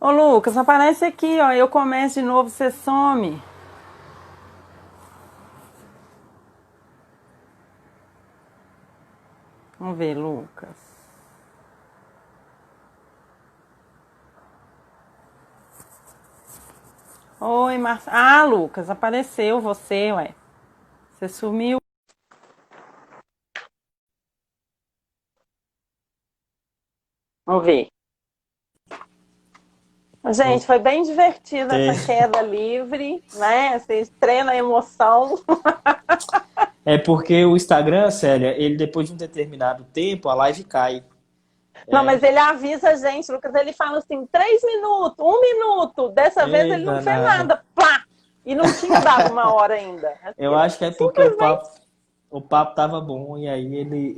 Ô Lucas, aparece aqui, ó. Eu começo de novo, você some. Vamos ver, Lucas. Oi, Marcia. Ah, Lucas, apareceu você, ué. Você sumiu. Vamos ver. Gente, foi bem divertida essa É, queda livre, né? Você treina a emoção. é porque o Instagram, Célia, ele depois de um determinado tempo, a live cai. Não, mas É, ele avisa a gente, Lucas. Ele fala assim: 3 minutos, 1 minuto. Dessa vez é ele não fez danado. nada. Plá! E não tinha dado 1 hora ainda. Eu Assim, acho que é porque simplesmente. o papo tava bom e aí ele.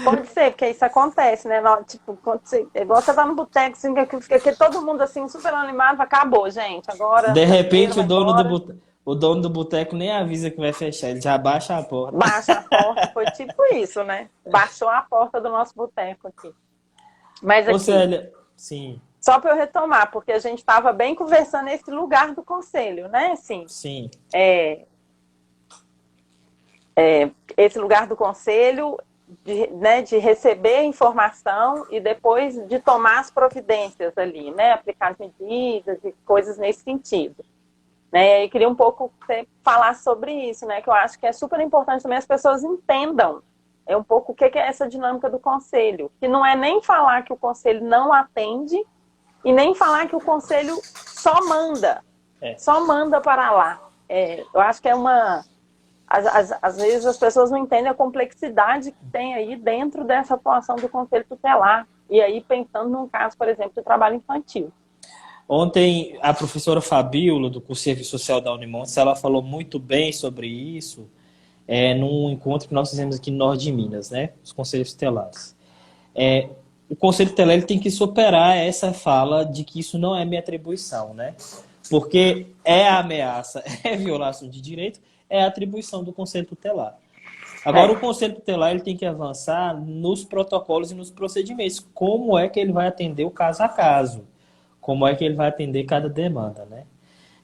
Pode ser, porque isso acontece, né? Tipo, quando você, é igual você tá no boteco, assim, que todo mundo assim, super animado, acabou, gente. Agora, De tranqueira, repente vai embora. o dono do boteco nem avisa que vai fechar, ele já baixa a porta. Baixa a porta, foi tipo isso, né? Baixou a porta do nosso boteco aqui. Mas Ô aqui, Célia, sim, só para eu retomar, porque a gente estava bem conversando nesse lugar do conselho, né? Assim, sim. é, esse lugar do conselho de receber informação e depois de tomar as providências ali, né? Aplicar as medidas e coisas nesse sentido. Né? E queria um pouco falar sobre isso, né? Que eu acho que é super importante também as pessoas entendam um pouco o que é essa dinâmica do conselho, que não é nem falar que o conselho não atende e nem falar que o conselho É. só manda para lá. Eu acho que é uma às vezes as pessoas não entendem a complexidade que tem aí dentro dessa atuação do conselho tutelar. E aí pensando num caso, por exemplo, de trabalho infantil. Ontem a professora Fabíola, do curso de Serviço Social da Unimontes, ela falou muito bem sobre isso, num encontro que nós fizemos aqui no norte de Minas, né? Os conselhos tutelares. É, o conselho tutelar ele tem que superar essa fala de que isso não é minha atribuição, né? Porque é ameaça, é violação de direito, é atribuição do conselho tutelar. Agora, o É. conselho tutelar ele tem que avançar nos protocolos e nos procedimentos. Como é que ele vai atender o caso a caso? Como é que ele vai atender cada demanda, né?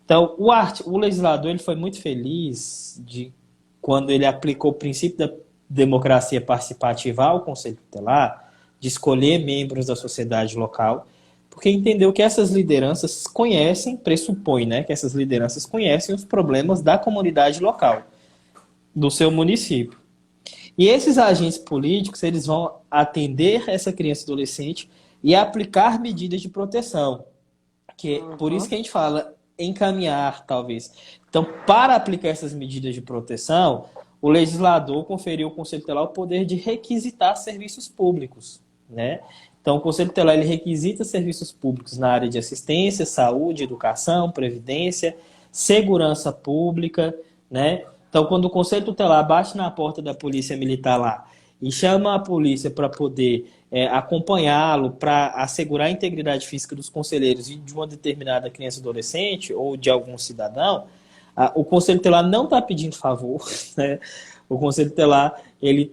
Então, o legislador ele foi muito feliz de quando ele aplicou o princípio da democracia participativa ao Conselho Tutelar, de escolher membros da sociedade local, porque entendeu que essas lideranças conhecem, pressupõe, né, que essas lideranças conhecem os problemas da comunidade local, do seu município. E esses agentes políticos, eles vão atender essa criança e adolescente e aplicar medidas de proteção, que é por isso Uhum. que a gente fala encaminhar, talvez. Então, para aplicar essas medidas de proteção, o legislador conferiu ao Conselho Tutelar o poder de requisitar serviços públicos, né? Então, o Conselho Tutelar ele requisita serviços públicos na área de assistência, saúde, educação, previdência, segurança pública, né? Então, quando o Conselho Tutelar bate na porta da Polícia Militar lá e chama a polícia para poder acompanhá-lo, para assegurar a integridade física dos conselheiros e de uma determinada criança ou adolescente ou de algum cidadão, o Conselho Tutelar não está pedindo favor, né? O Conselho Tutelar ele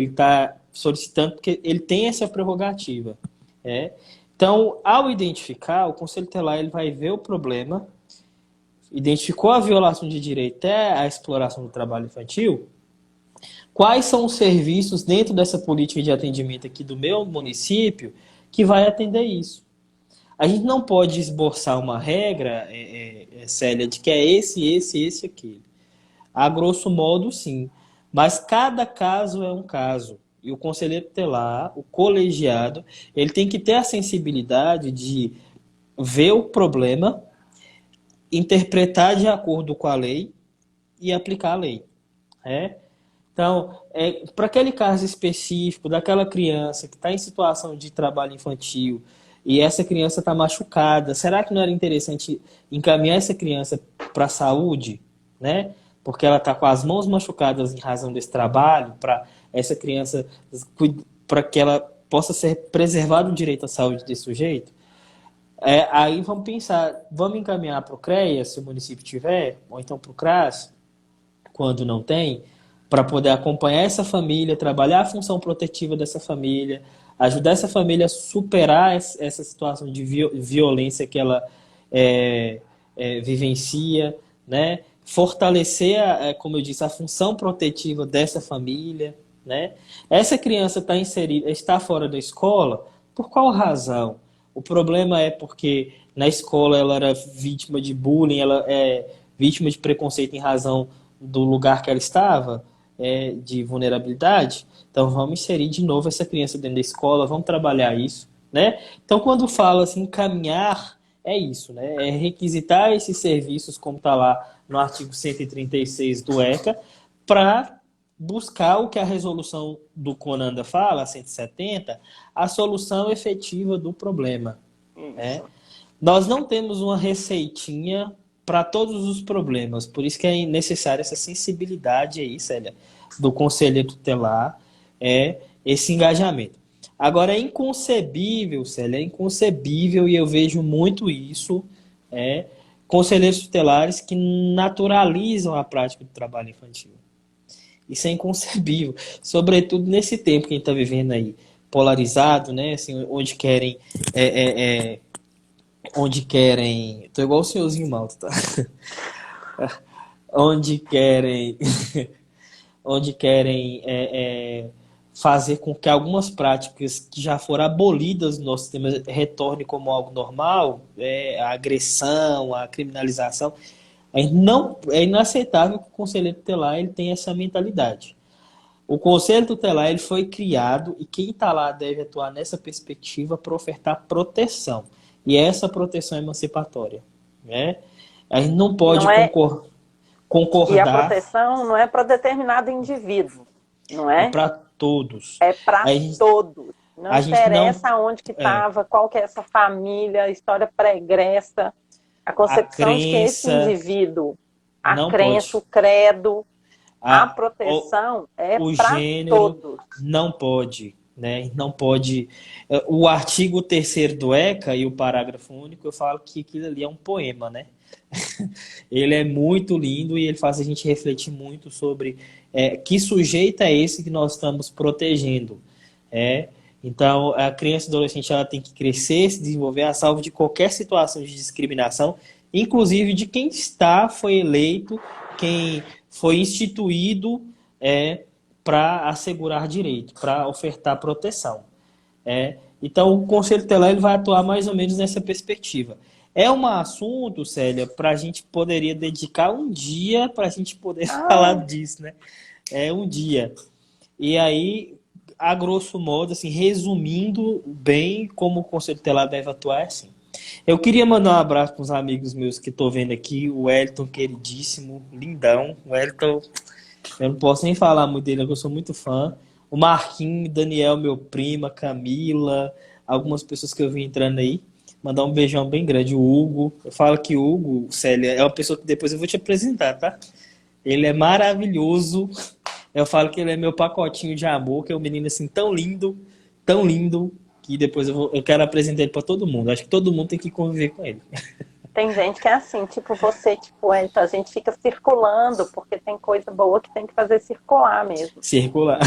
está solicitando porque ele tem essa prerrogativa. Né? Então, ao identificar, o Conselho Tutelar ele vai ver o problema, identificou a violação de direito até a exploração do trabalho infantil. Quais são os serviços dentro dessa política de atendimento aqui do meu município que vai atender isso? A gente não pode esboçar uma regra, Célia, de que é esse, aquele. A grosso modo, sim. Mas cada caso é um caso. E o conselheiro tutelar, o colegiado, ele tem que ter a sensibilidade de ver o problema, interpretar de acordo com a lei e aplicar a lei. Né? Então, para aquele caso específico daquela criança que está em situação de trabalho infantil e essa criança está machucada, será que não era interessante encaminhar essa criança para a saúde, né? Porque ela está com as mãos machucadas em razão desse trabalho, para essa criança, para que ela possa ser preservado o direito à saúde desse sujeito? Aí vamos pensar, vamos encaminhar para o CREA, se o município tiver, ou então para o CRAS, quando não tem, para poder acompanhar essa família, trabalhar a função protetiva dessa família, ajudar essa família a superar essa situação de violência que ela vivencia, né? Fortalecer, como eu disse, a função protetiva dessa família, né? Essa criança está inserida, está fora da escola, por qual razão? O problema é porque na escola ela era vítima de bullying, ela é vítima de preconceito em razão do lugar que ela estava, de vulnerabilidade. Então vamos inserir de novo essa criança dentro da escola, vamos trabalhar isso, né? Então quando fala assim, encaminhar, é isso, né? É requisitar esses serviços, como está lá no artigo 136 do ECA, para buscar o que a resolução do CONANDA fala, a 170, a solução efetiva do problema. Né? Nós não temos uma receitinha para todos os problemas, por isso que é necessária essa sensibilidade aí, Célia, do conselheiro tutelar, esse engajamento. Agora, é inconcebível, Célia, é inconcebível, e eu vejo muito isso, conselheiros tutelares que naturalizam a prática do trabalho infantil. Isso é inconcebível, sobretudo nesse tempo que a gente está vivendo aí, polarizado, né? Assim, onde querem... Tô igual o senhorzinho malto, tá? onde querem fazer com que algumas práticas que já foram abolidas no nosso sistema retornem como algo normal, a agressão, a criminalização. É inaceitável que o conselheiro tutelar ele tenha essa mentalidade. O conselho tutelar ele foi criado e quem está lá deve atuar nessa perspectiva para ofertar proteção. E essa proteção emancipatória. Né? A gente não pode concordar. E a proteção não é para determinado indivíduo, não é? É para todos. É para todos. Não interessa onde que estava, qual que é essa família, a história pregressa, a concepção de que esse indivíduo, a crença, o credo, a proteção é para todos. Não pode. Né? Não pode. O artigo 3º do ECA e o parágrafo único, eu falo que aquilo ali é um poema, né? Ele é muito lindo e ele faz a gente refletir muito sobre que sujeito é esse que nós estamos protegendo. Então, a criança e adolescente ela tem que crescer, se desenvolver a salvo de qualquer situação de discriminação, inclusive de quem foi eleito, quem foi instituído para assegurar direito, para ofertar proteção. Então, o Conselho Tutelar ele vai atuar mais ou menos nessa perspectiva. É um assunto, Célia, para a gente poderia dedicar um dia para a gente poder falar disso, né? Um dia. E aí, a grosso modo, assim, resumindo bem como o Conselho Tutelar deve atuar, assim. Eu queria mandar um abraço para os amigos meus que estou vendo aqui, o Wellington, queridíssimo, lindão. O Wellington, eu não posso nem falar muito dele, eu sou muito fã. O Marquinhos, Daniel, meu primo, a Camila, algumas pessoas que eu vi entrando aí. Mandar um beijão bem grande. O Hugo, eu falo que o Hugo, Célia, é uma pessoa que depois eu vou te apresentar, tá? Ele é maravilhoso. Eu falo que ele é meu pacotinho de amor, que é um menino assim tão lindo, que depois eu quero apresentar ele para todo mundo. Acho que todo mundo tem que conviver com ele. Tem gente que é assim, tipo você, tipo, então a gente fica circulando, porque tem coisa boa que tem que fazer circular mesmo. Circular.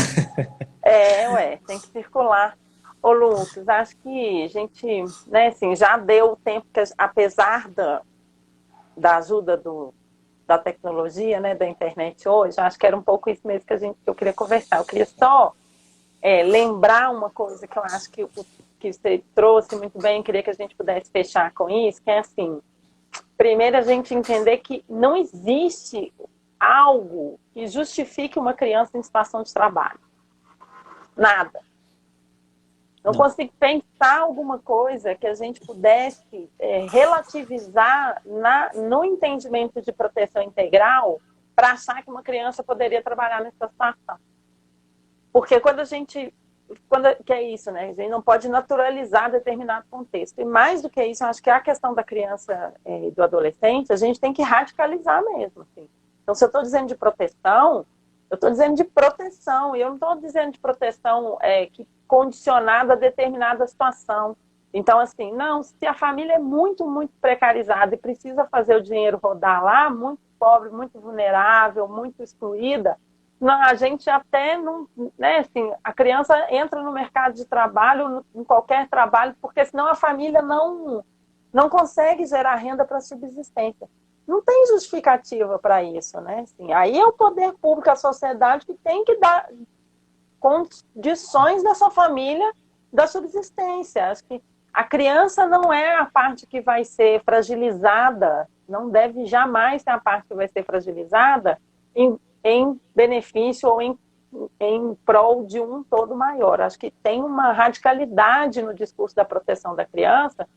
Tem que circular. Ô, Lucas, acho que a gente, né, assim, já deu o tempo que, apesar da ajuda da tecnologia, né, da internet hoje, acho que era um pouco isso mesmo que eu queria conversar. Eu queria só lembrar uma coisa que eu acho que você trouxe muito bem, queria que a gente pudesse fechar com isso, que é assim, primeiro a gente entender que não existe algo que justifique uma criança em situação de trabalho. Nada. Não consigo pensar alguma coisa que a gente pudesse relativizar no entendimento de proteção integral para achar que uma criança poderia trabalhar nessa situação. Porque que é isso, né? A gente não pode naturalizar determinado contexto. E mais do que isso, eu acho que a questão da criança e do adolescente, a gente tem que radicalizar mesmo. Assim. Então, se eu estou dizendo de proteção, eu estou dizendo de proteção. E eu não estou dizendo de proteção condicionada a determinada situação. Então, assim, não, se a família é muito, muito precarizada e precisa fazer o dinheiro rodar lá, muito pobre, muito vulnerável, muito excluída, A gente até não, né, assim, a criança entra no mercado de trabalho, em qualquer trabalho, porque senão a família não consegue gerar renda para subsistência. Não tem justificativa para isso, né? Assim, aí é o poder público, a sociedade que tem que dar condições dessa família da subsistência. Acho que a criança não é a parte que vai ser fragilizada, não deve jamais ser a parte que vai ser fragilizada em benefício ou em prol de um todo maior. Acho que tem uma radicalidade no discurso da proteção da criança,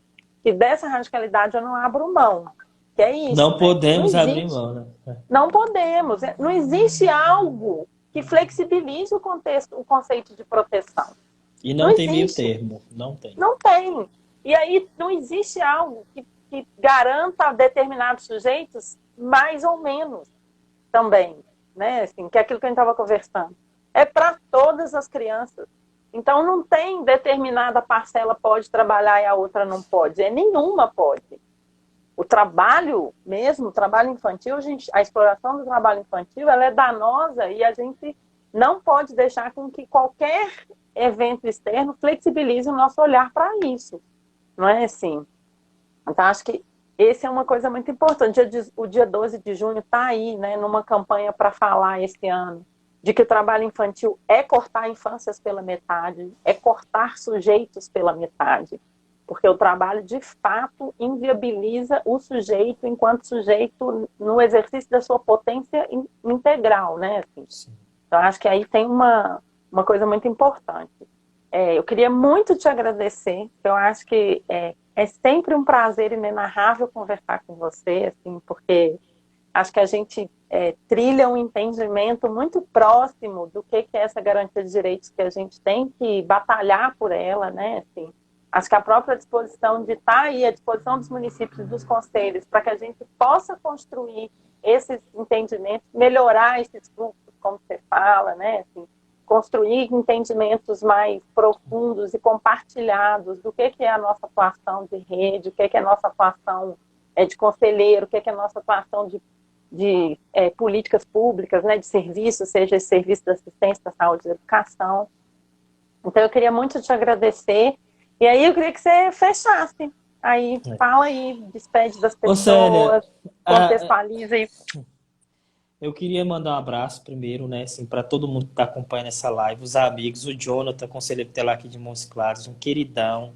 e dessa radicalidade eu não abro mão. Que é isso, Não né? podemos abrir mão, né? Não podemos. Não existe algo que flexibilize o conceito de proteção. E Não não tem meio existe. termo, não tem. Não tem. E aí não existe algo que garanta a determinados sujeitos mais ou menos também, né? Assim, que é aquilo que a gente estava conversando. É para todas as crianças. Então não tem determinada parcela pode trabalhar e a outra não pode. Nenhuma pode. O trabalho mesmo, o trabalho infantil, a exploração do trabalho infantil, ela é danosa e a gente não pode deixar com que qualquer evento externo flexibilize o nosso olhar para isso. Não é assim? Então, acho que esse é uma coisa muito importante. O dia 12 de junho está aí, né, numa campanha para falar esse ano de que o trabalho infantil é cortar infâncias pela metade, é cortar sujeitos pela metade. Porque o trabalho, de fato, inviabiliza o sujeito enquanto sujeito no exercício da sua potência integral, né? Assim. Então, acho que aí tem uma coisa muito importante. Eu queria muito te agradecer, eu acho que é sempre um prazer inenarrável conversar com você, assim, porque acho que a gente trilha um entendimento muito próximo do que é essa garantia de direitos que a gente tem que batalhar por ela, né? Assim, acho que a própria disposição de estar aí, à disposição dos municípios e dos conselhos, para que a gente possa construir esses entendimentos, melhorar esses fluxos, como você fala, né? Assim, construir entendimentos mais profundos e compartilhados do que é a nossa atuação de rede, o que é a nossa atuação de conselheiro, o que é a nossa atuação de políticas públicas, né, de serviços, seja esse serviço de assistência, da saúde e da educação. Então, eu queria muito te agradecer. E aí, eu queria que você fechasse. Aí, fala aí, despede das pessoas, Célia, contextualiza aí. Eu queria mandar um abraço primeiro, né, assim, para todo mundo que está acompanhando essa live, os amigos, o Jonathan, conselheiro tutelar aqui de Montes Claros, um queridão,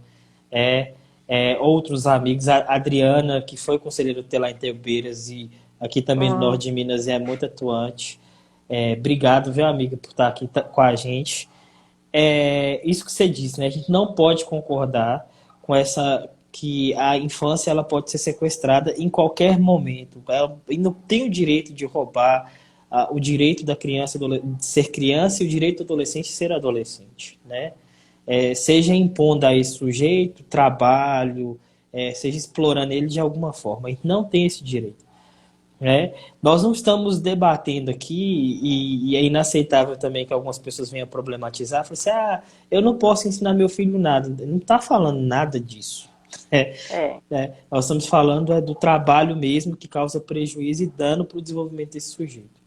outros amigos, a Adriana, que foi conselheiro tutelar em Telbeiras e aqui também no norte de Minas e é muito atuante. Obrigado, viu, amiga, por estar aqui com a gente. Isso que você disse, né, a gente não pode concordar com essa... que a infância ela pode ser sequestrada em qualquer momento. Ela não tem o direito de roubar o direito da criança de ser criança e o direito do adolescente de ser adolescente, né? Seja impondo a esse sujeito trabalho, seja explorando ele de alguma forma. A gente não tem esse direito. Né? Nós não estamos debatendo aqui, e é inaceitável também que algumas pessoas venham problematizar, falam assim, eu não posso ensinar meu filho nada. Não está falando nada disso. Nós estamos falando do trabalho mesmo que causa prejuízo e dano para o desenvolvimento desse sujeito.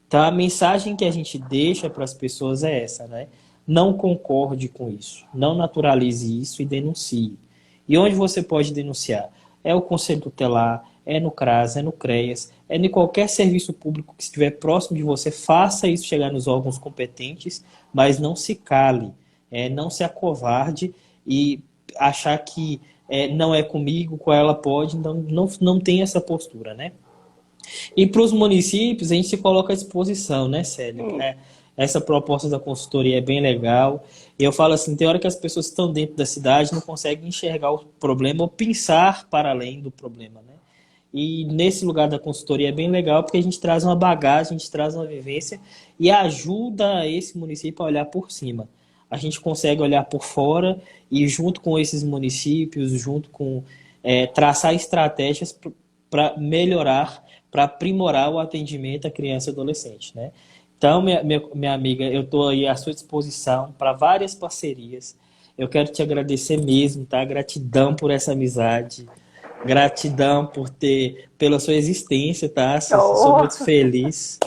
Então a mensagem que a gente deixa para as pessoas é essa, né? Não concorde com isso, não naturalize isso e denuncie. E onde você pode denunciar? É o Conselho Tutelar, é no CRAS, é no CREAS, é em qualquer serviço público que estiver próximo de você, faça isso chegar nos órgãos competentes, mas não se cale, não se acovarde e achar que não é comigo, com ela pode, então não tem essa postura, né? E para os municípios, a gente se coloca à disposição, né, Célia? Essa proposta da consultoria é bem legal. E eu falo assim, tem hora que as pessoas que estão dentro da cidade não conseguem enxergar o problema ou pensar para além do problema, né? E nesse lugar da consultoria é bem legal porque a gente traz uma bagagem, a gente traz uma vivência e ajuda esse município a olhar por cima. A gente consegue olhar por fora e junto com esses municípios, junto com traçar estratégias para melhorar, para aprimorar o atendimento à criança e adolescente, né? Então, minha amiga, eu estou aí à sua disposição para várias parcerias. Eu quero te agradecer mesmo, tá? Gratidão por essa amizade. Gratidão pela sua existência, tá? Sou muito feliz.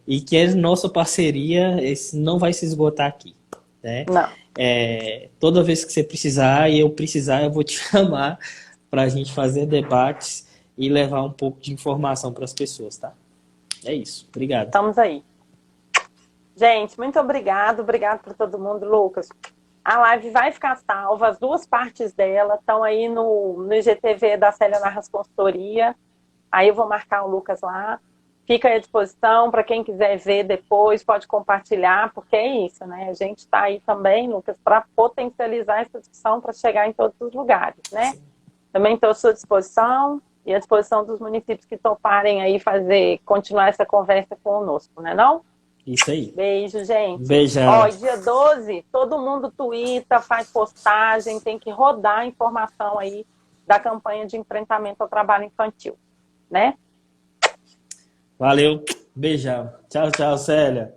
e que a nossa parceria não vai se esgotar aqui, né? Não. Toda vez que você precisar e eu precisar, eu vou te chamar para a gente fazer debates e levar um pouco de informação para as pessoas, tá? É isso. Obrigado. Estamos aí. Gente, muito obrigado. Obrigado por todo mundo, Lucas. A live vai ficar salva, as duas partes dela estão aí no IGTV da Célia Narras Consultoria. Aí eu vou marcar o Lucas lá. Fica à disposição para quem quiser ver depois, pode compartilhar, porque é isso, né? A gente está aí também, Lucas, para potencializar essa discussão para chegar em todos os lugares, né? Sim. Também estou à sua disposição e à disposição dos municípios que toparem aí continuar essa conversa conosco, né não? Isso aí. Beijo, gente. Beijão. Ó, dia 12, todo mundo tuita, faz postagem, tem que rodar a informação aí da campanha de enfrentamento ao trabalho infantil, né? Valeu. Beijão. Tchau, tchau, Célia.